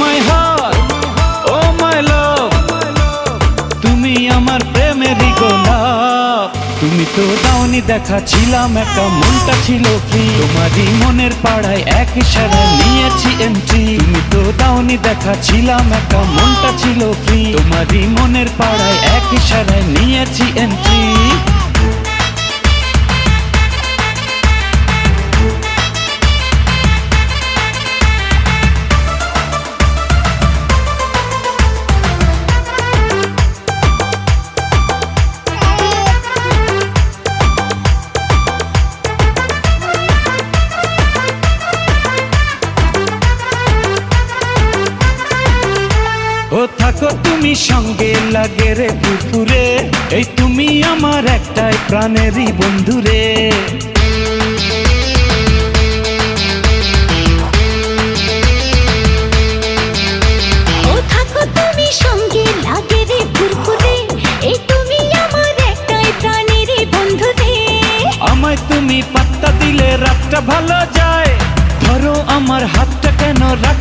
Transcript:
My heart ও মাই লাভ, তুমি আমার প্রেমেরই গোলাপ। তুমি তো দাওনি দেখা, ছিলাম একা, মনটা ছিল ফ্রি। তোমারই মনের পাড়ায় এক ইশারায় নিয়েছি এন্ট্রি। তুমি তো দাওনি দেখা, ছিলাম একা, মনটা ছিল ফ্রি। তোমারই মনের পাড়ায় এক ইশারায় নিয়েছি এন্ট্রি। ও থাকো তুমি সঙ্গে, লাগে রে ফুরফুরে, এই তুমি আমার একটাই প্রাণেরই বন্ধুরে। ও থাকো তুমি সঙ্গে, লাগে রে ফুরফুরে, এই তুমি আমার একটাই প্রাণেরই বন্ধুরে। আমায় তুমি পাত্তা দিলে রাতটা ভালো যায়, ধরো আমার হাতটা কেন রাখ।